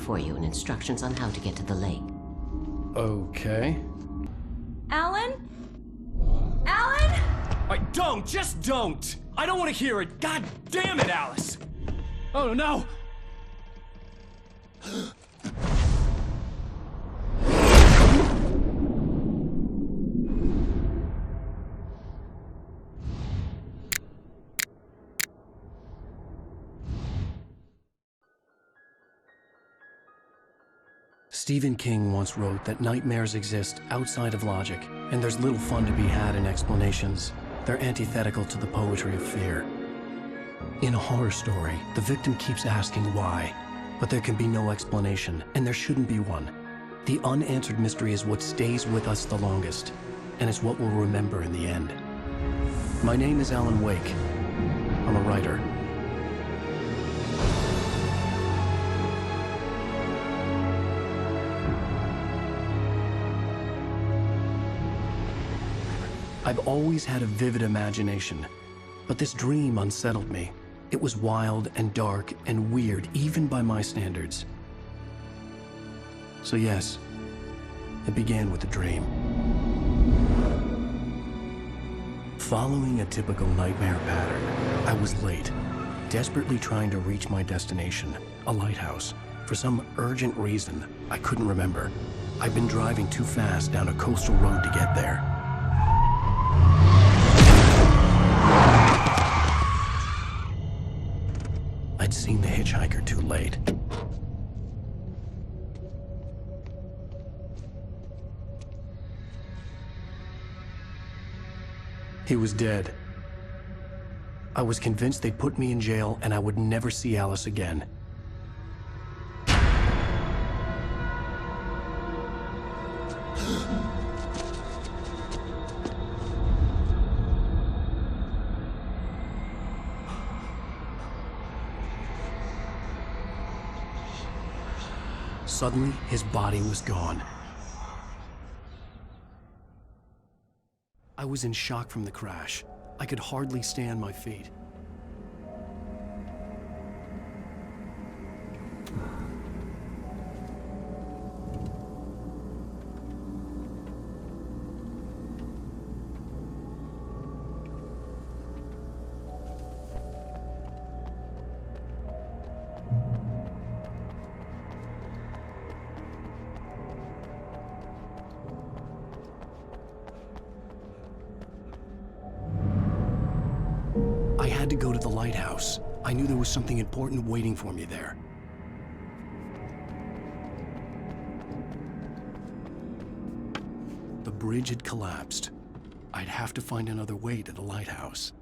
before you and instructions on how to get to the lake. Okay. Alan? Alan? Just don't! I don't want to hear it! God damn it, Alice! Oh no! Stephen King once wrote that nightmares exist outside of logic, and there's little fun to be had in explanations. They're antithetical to the poetry of fear. In a horror story, the victim keeps asking why, but there can be no explanation, and there shouldn't be one. The unanswered mystery is what stays with us the longest, and it's what we'll remember in the end. My name is Alan Wake. I'm a writer. I've always had a vivid imagination, but this dream unsettled me. It was wild and dark and weird, even by my standards. So yes, it began with a dream. Following a typical nightmare pattern, I was late, desperately trying to reach my destination, a lighthouse. For some urgent reason, I couldn't remember. I'd been driving too fast down a coastal road to get there. I'd seen the hitchhiker too late. He was dead. I was convinced they'd put me in jail and I would never see Alice again. Suddenly, his body was gone. I was in shock from the crash. I could hardly stay on my feet. I had to go to the lighthouse. I knew there was something important waiting for me there. The bridge had collapsed. I'd have to find another way to the lighthouse.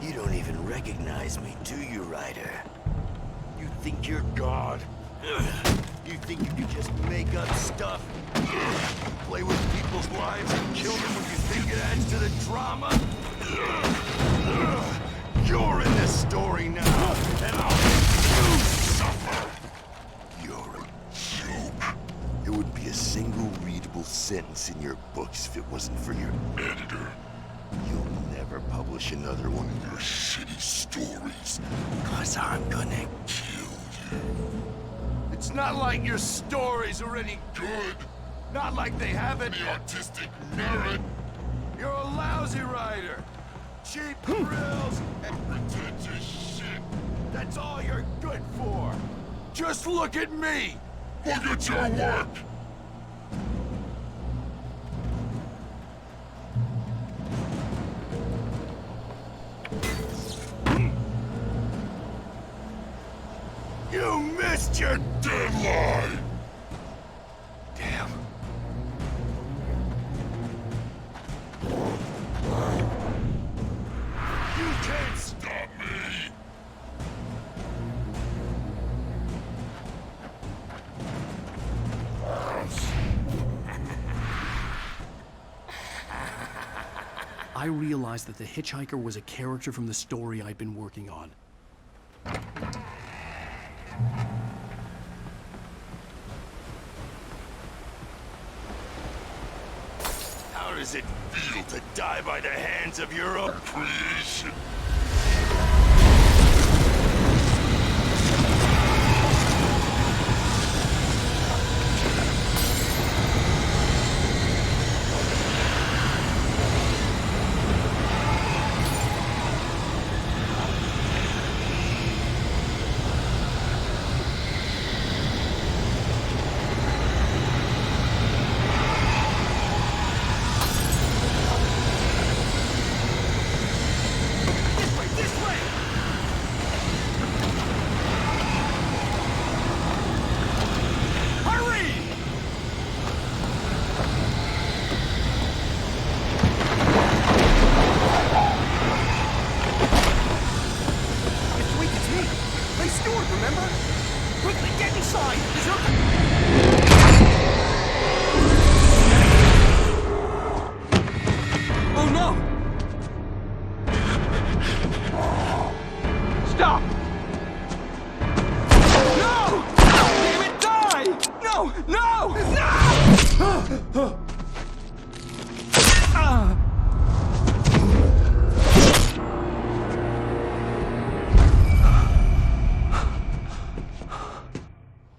You don't even recognize me, do you, Ryder? You think you're God? You think you can just make up stuff? Play with people's lives and kill them when you think it adds to the drama? You're in this story now, and I'll make you suffer! You're a joke. It would be a single readable sentence in your books if it wasn't for your editor. You'll never publish another one of your shitty stories, 'cause I'm gonna kill you. It's not like your stories are any good. Not like they have any artistic merit. You're a lousy writer. Cheap thrills and pretentious shit. That's all you're good for. Just look at me. Look at your work. You missed your deadline! Damn. You can't stop me! I realized that the hitchhiker was a character from the story I'd been working on. How does it feel to die by the hands of your own creation?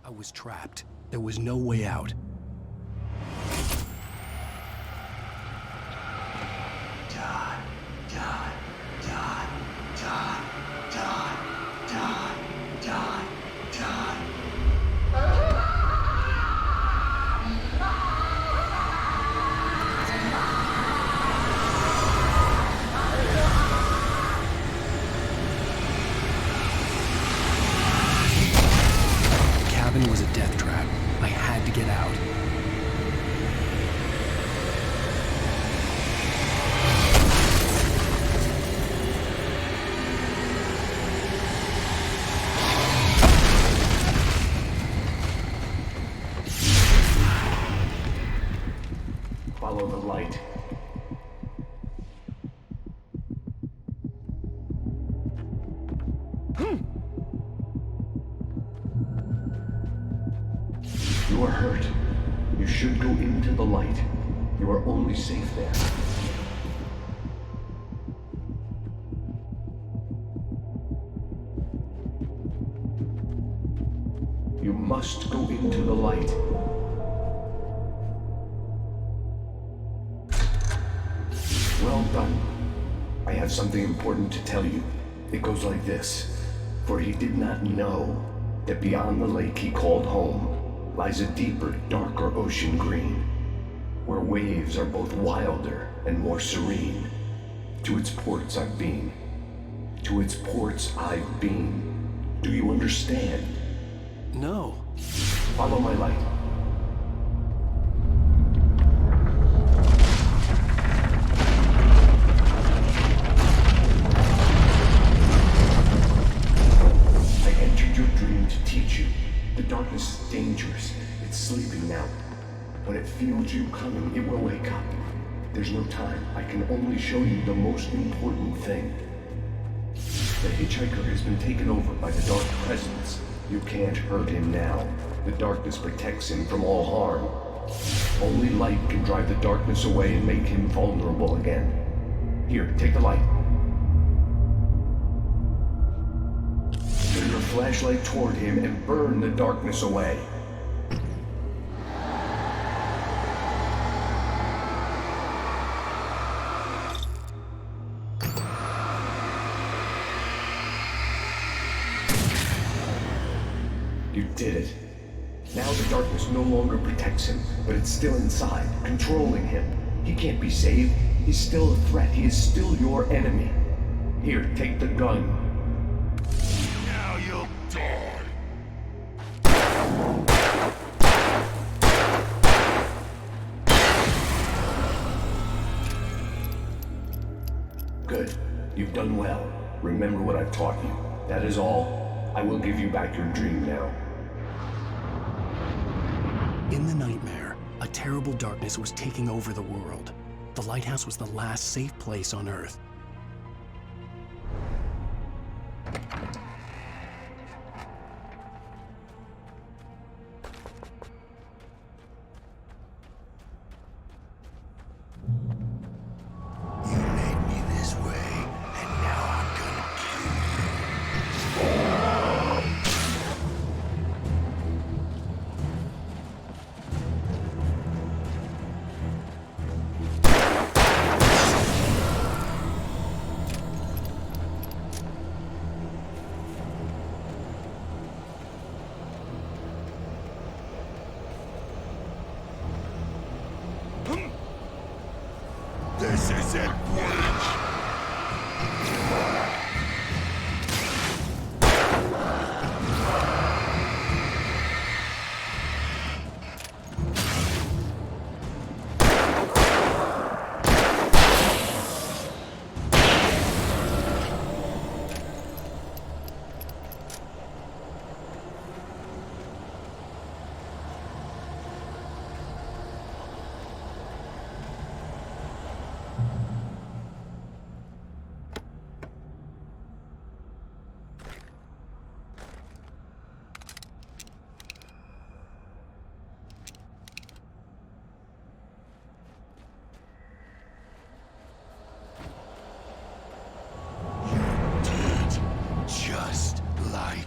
I was trapped. There was no way out. The cabin was a death trap. I had to get out. Follow the light. You are hurt. You should go into the light. You are only safe there. You must go into the light. Well done. I have something important to tell you. It goes like this. For he did not know that beyond the lake he called home lies a deeper, darker ocean green, where waves are both wilder and more serene. To its ports I've been. To its ports I've been. Do you understand? No. Follow my light. I entered your dream to teach you. The darkness is dangerous. It's sleeping now. When it feels you coming, it will wake up. There's no time. I can only show you the most important thing. The hitchhiker has been taken over by the dark presence. You can't hurt him now. The darkness protects him from all harm. Only light can drive the darkness away and make him vulnerable again. Here, take the light. Turn your flashlight toward him and burn the darkness away. You did it. Now the darkness no longer protects him, but it's still inside, controlling him. He can't be saved. He's still a threat. He is still your enemy. Here, take the gun. Now you'll die. Good. You've done well. Remember what I've taught you. That is all. I will give you back your dream now. In the nightmare, a terrible darkness was taking over the world. The lighthouse was the last safe place on Earth. You made me this way, and now I'm gonna kill you. This isn't work. Just like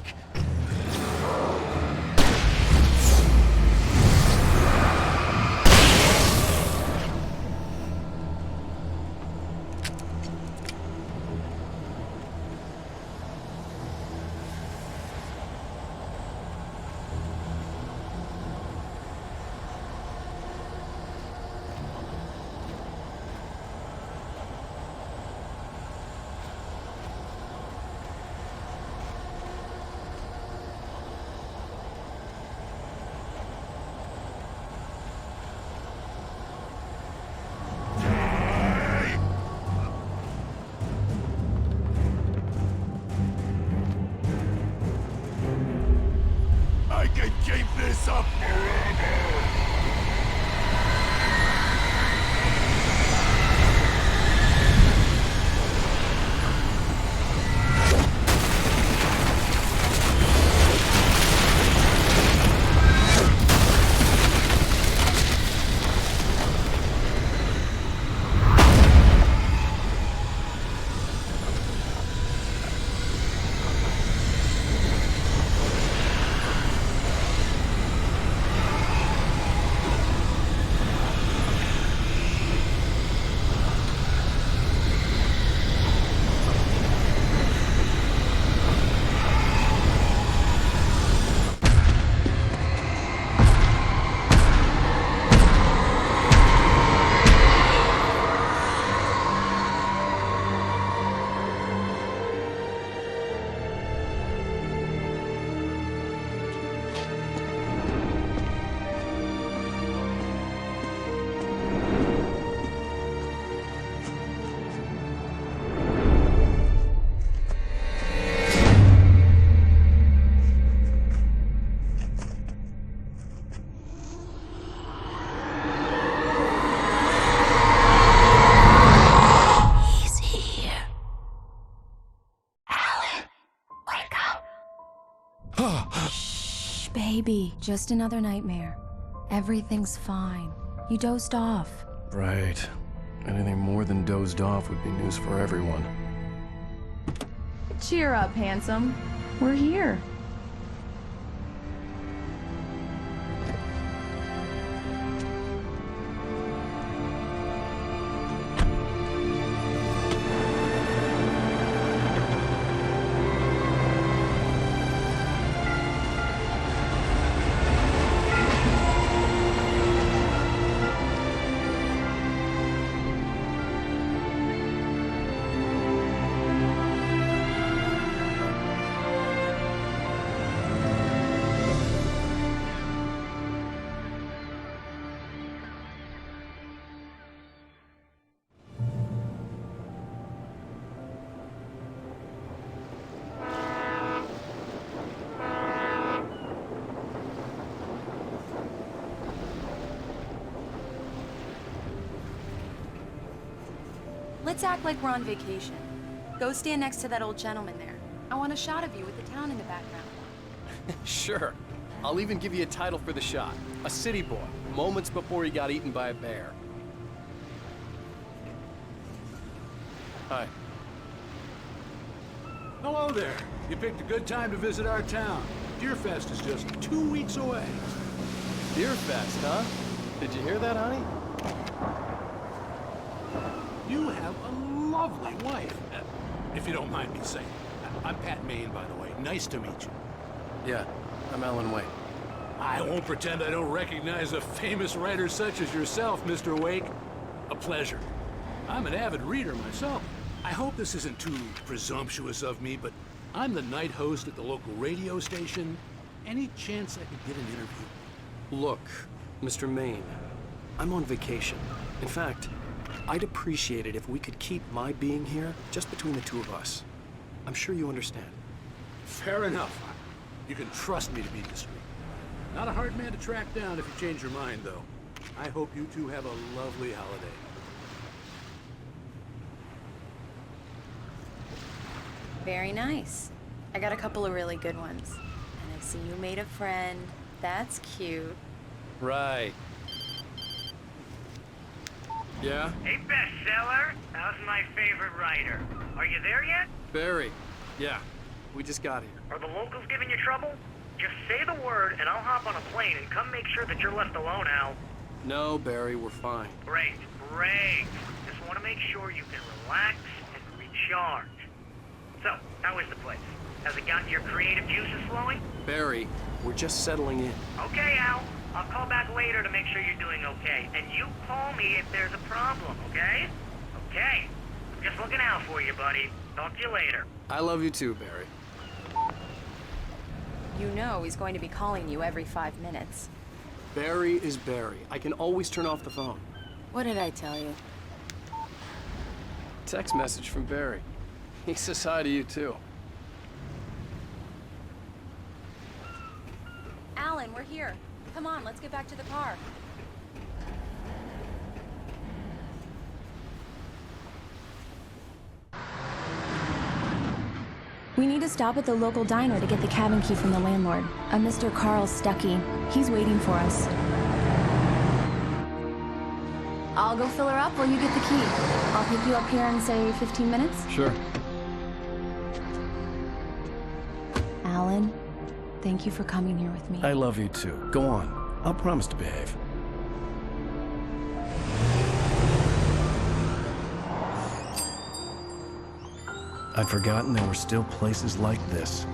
I could keep this up forever. He's here. Alan, wake up. Shh, baby. Just another nightmare. Everything's fine. You dozed off. Right. Anything more than dozed off would be news for everyone. Cheer up, handsome. We're here. Let's act like we're on vacation. Go stand next to that old gentleman there. I want a shot of you with the town in the background. Sure. I'll even give you a title for the shot. A city boy, moments before he got eaten by a bear. Hi. Hello there. You picked a good time to visit our town. Deerfest is just 2 weeks away. Deerfest, huh? Did you hear that, honey? You have a lovely wife. If you don't mind me saying. I'm Pat Maine, by the way. Nice to meet you. Yeah, I'm Alan Wake. I won't pretend I don't recognize a famous writer such as yourself, Mr. Wake. A pleasure. I'm an avid reader myself. I hope this isn't too presumptuous of me, but I'm the night host at the local radio station. Any chance I could get an interview? Look, Mr. Maine, I'm on vacation. In fact, I'd appreciate it if we could keep my being here just between the two of us. I'm sure you understand. Fair enough. You can trust me to be discreet. Not a hard man to track down if you change your mind, though. I hope you two have a lovely holiday. Very nice. I got a couple of really good ones. And I see you made a friend. That's cute. Right. Yeah? Hey, bestseller. How's my favorite writer? Are you there yet? Barry. Yeah, we just got here. Are the locals giving you trouble? Just say the word and I'll hop on a plane and come make sure that you're left alone, Al. No, Barry, we're fine. Great, great. Just want to make sure you can relax and recharge. So, how is the place? Has it gotten your creative juices flowing? Barry, we're just settling in. Okay, Al. I'll call back later to make sure you're doing okay. And you call me if there's a problem, okay? Okay. I'm just looking out for you, buddy. Talk to you later. I love you too, Barry. You know he's going to be calling you every 5 minutes. Barry is Barry. I can always turn off the phone. What did I tell you? Text message from Barry. He says hi to you too. Alan, we're here. Come on, let's get back to the car. We need to stop at the local diner to get the cabin key from the landlord, a Mr. Carl Stuckey. He's waiting for us. I'll go fill her up while you get the key. I'll pick you up here in, say, 15 minutes? Sure. Alan, thank you for coming here with me. I love you too. Go on. I'll promise to behave. I'd forgotten there were still places like this.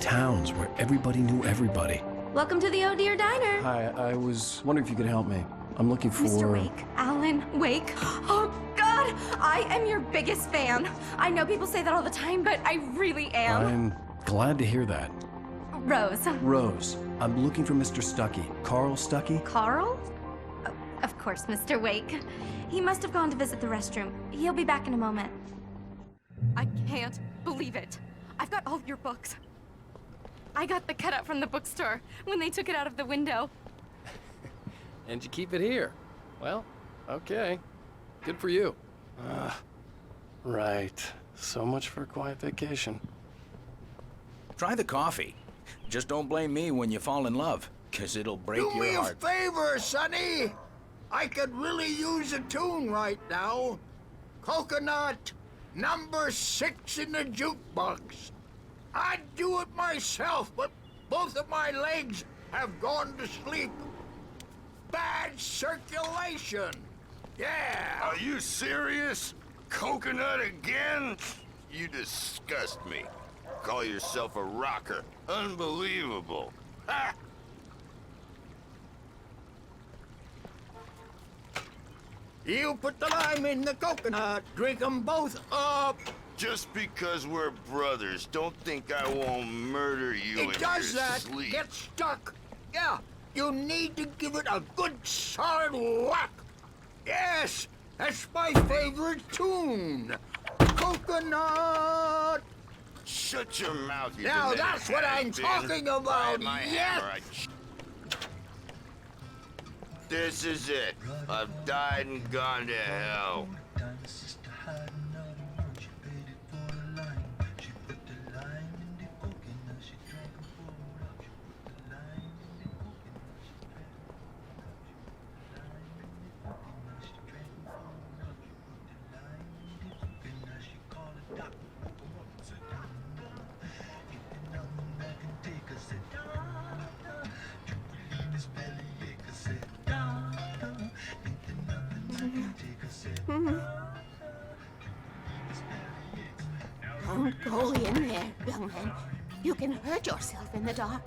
Towns where everybody knew everybody. Welcome to the Oh Dear Diner. Hi, I was wondering if you could help me. I'm looking for... Mr. Wake. Alan Wake. Oh, God! I am your biggest fan. I know people say that all the time, but I really am. I'm glad to hear that. Rose. Rose, I'm looking for Mr. Stuckey. Carl Stuckey? Carl? Oh, of course, Mr. Wake. He must have gone to visit the restroom. He'll be back in a moment. I can't believe it. I've got all your books. I got the cutout from the bookstore when they took it out of the window. And you keep it here. Well, okay. Good for you. Right. So much for a quiet vacation. Try the coffee. Just don't blame me when you fall in love, 'cause it'll break your heart. Do me a favor, Sonny. I could really use a tune right now. Coconut, number 6 in the jukebox. I'd do it myself, but both of my legs have gone to sleep. Bad circulation. Yeah. Are you serious? Coconut again? You disgust me. Call yourself a rocker. Unbelievable. Ha! You put the lime in the coconut. Drink them both up. Just because we're brothers, don't think I won't murder you in It does your that. sleep. Get stuck. Yeah. You need to give it a good solid whack. Yes, that's my favorite tune. Coconut. Shut your mouth, you Now demented that's what I'm has-been. talking I about. had my Yes. hammer, This is it. I've died and gone to hell. Don't go in there, young man. You can hurt yourself in the dark.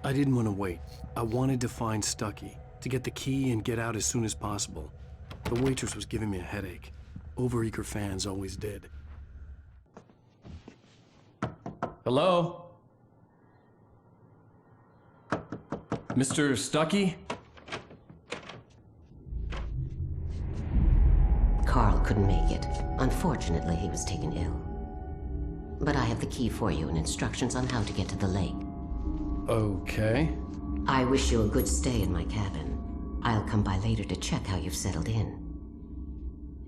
I didn't want to wait. I wanted to find Stucky, to get the key and get out as soon as possible. The waitress was giving me a headache. Overeager fans always did. Hello? Mr. Stucky? Carl couldn't make it. Unfortunately, he was taken ill. But I have the key for you and instructions on how to get to the lake. Okay. I wish you a good stay in my cabin. I'll come by later to check how you've settled in.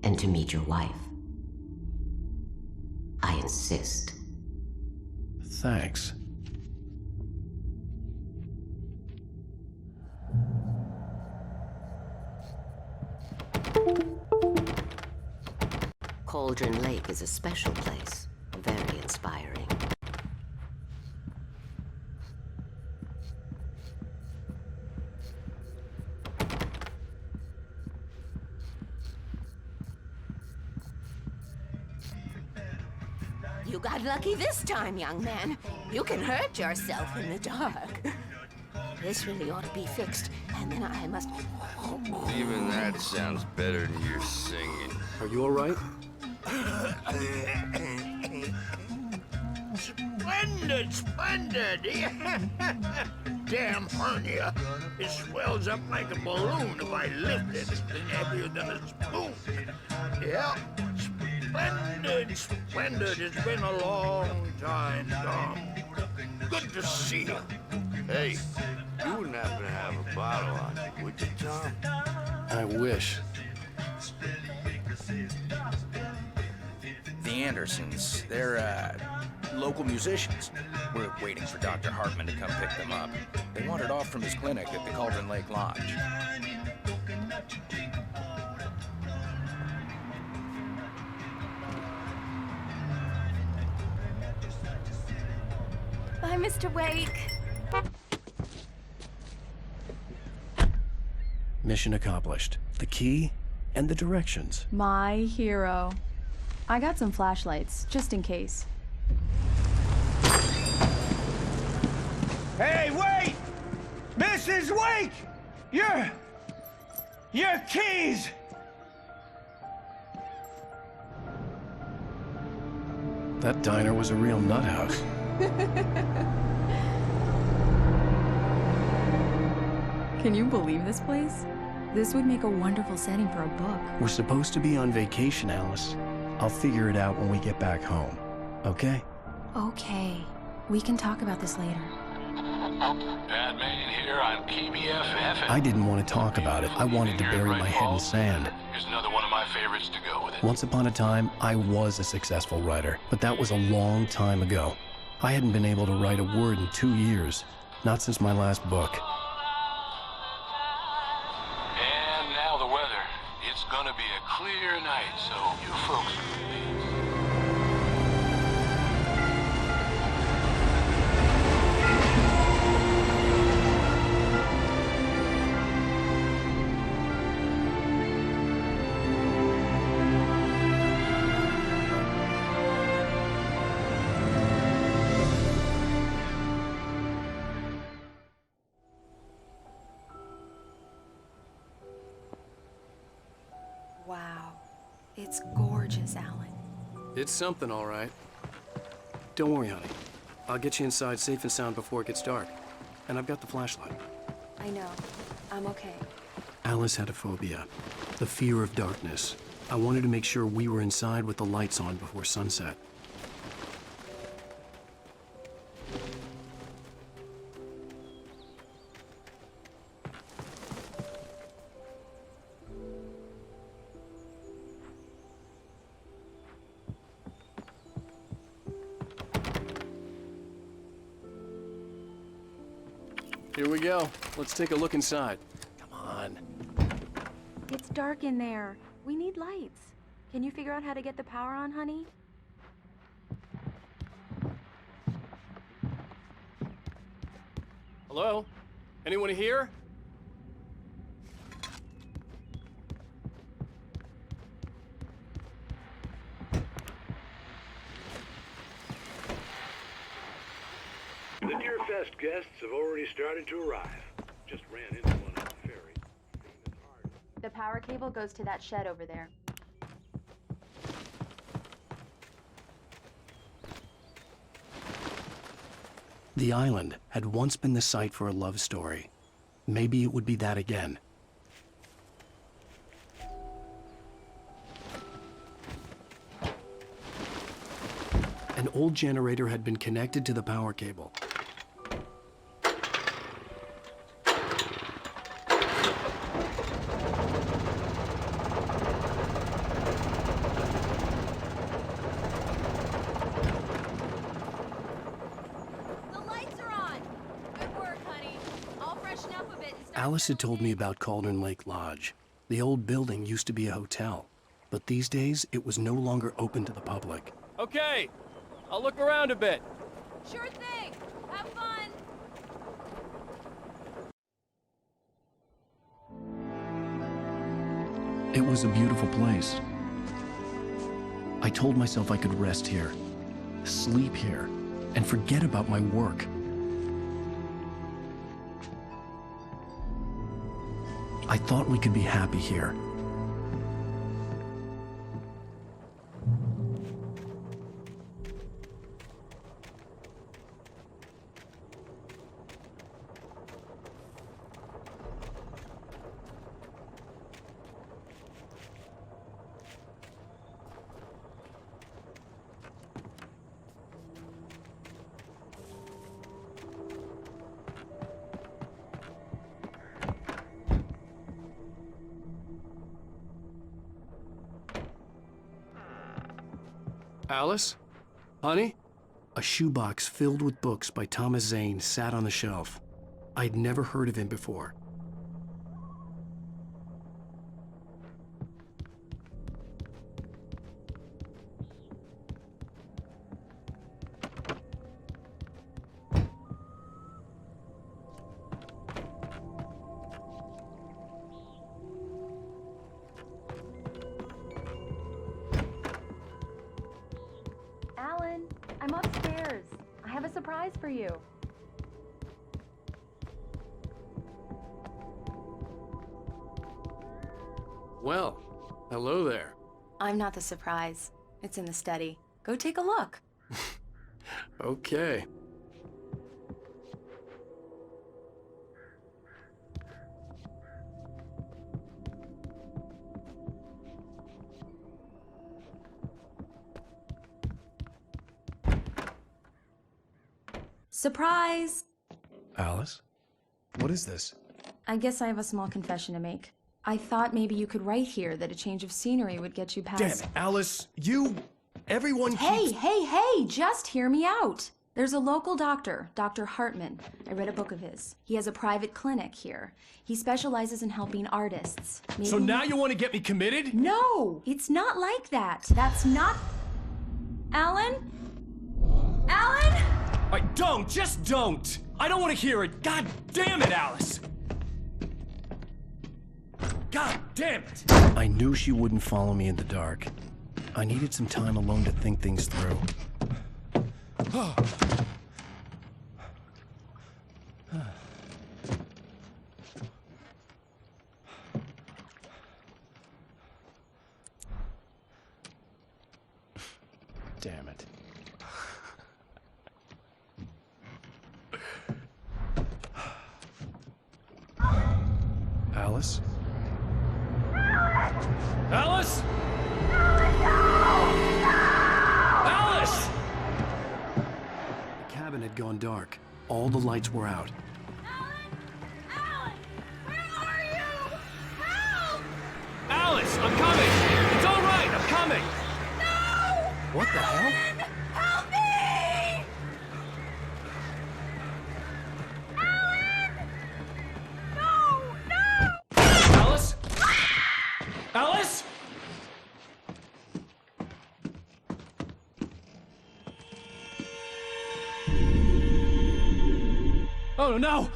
And to meet your wife. I insist. Thanks. Cauldron Lake is a special place. Very inspiring. You got lucky this time, young man. You can hurt yourself in the dark. This really ought to be fixed, and then I must... Even that sounds better than your singing. Are you all right? Splendid, splendid! Damn hernia. It swells up like a balloon if I lift it. It's heavier than a spoon. Yeah, splendid, splendid. It's been a long time, Tom. Good to see you. Hey, you wouldn't happen to have a bottle on you, would you, Tom? I wish. The Andersons, they're, local musicians. We're waiting for Dr. Hartman to come pick them up. They wandered off from his clinic at the Cauldron Lake Lodge. Bye, Mr. Wake. Mission accomplished. The key and the directions. My hero. I got some flashlights, just in case. Hey, wait! Mrs. Wake! Your keys! That diner was a real nut house. Can you believe this place? This would make a wonderful setting for a book. We're supposed to be on vacation, Alice. I'll figure it out when we get back home. Okay? Okay. We can talk about this later. Bad man here on KBFF. I didn't want to talk about it. I wanted to bury my head in sand. Here's another one of my favorites to go with it. Once upon a time, I was a successful writer, but that was a long time ago. I hadn't been able to write a word in 2 years, not since my last book. And now the weather. It's gonna be a clear night, so you folks please. Wow. It's gorgeous, Alan. It's something, all right. Don't worry, honey. I'll get you inside safe and sound before it gets dark. And I've got the flashlight. I know. I'm okay. Alice had a phobia, the fear of darkness. I wanted to make sure we were inside with the lights on before sunset. Here we go. Let's take a look inside. Come on. It's dark in there. We need lights. Can you figure out how to get the power on, honey? Hello? Anyone here? fest guests have already started to arrive. Just ran into one on the ferry. The power cable goes to that shed over there. The island had once been the site for a love story. Maybe it would be that again. An old generator had been connected to the power cable. Alice had told me about Cauldron Lake Lodge. The old building used to be a hotel, but these days it was no longer open to the public. Okay, I'll look around a bit. Sure thing. Have fun. It was a beautiful place. I told myself I could rest here, sleep here, and forget about my work. I thought we could be happy here. Alice? Honey? A shoebox filled with books by Thomas Zane sat on the shelf. I'd never heard of him before. Alan, I'm upstairs. I have a surprise for you. Well, hello there. I'm not the surprise. It's in the study. Go take a look. Okay. Surprise! Alice? What is this? I guess I have a small confession to make. I thought maybe you could write here that a change of scenery would get you past... Damn it, Alice, everyone keeps... Hey, just hear me out. There's a local doctor, Dr. Hartman. I read a book of his. He has a private clinic here. He specializes in helping artists. Maybe... So now you want to get me committed? No, it's not like that. That's not... Alan? Alan? Just don't! I don't want to hear it! God damn it, Alice! God damn it! I knew she wouldn't follow me in the dark. I needed some time alone to think things through. Damn it. Alice? Alice? Alice! The cabin had gone dark. All the lights were out. Alan, where are you? Help! Alice, I'm coming! It's all right, I'm coming! No! What the hell? Help me! Alan! No! Alice? Alice? Oh no!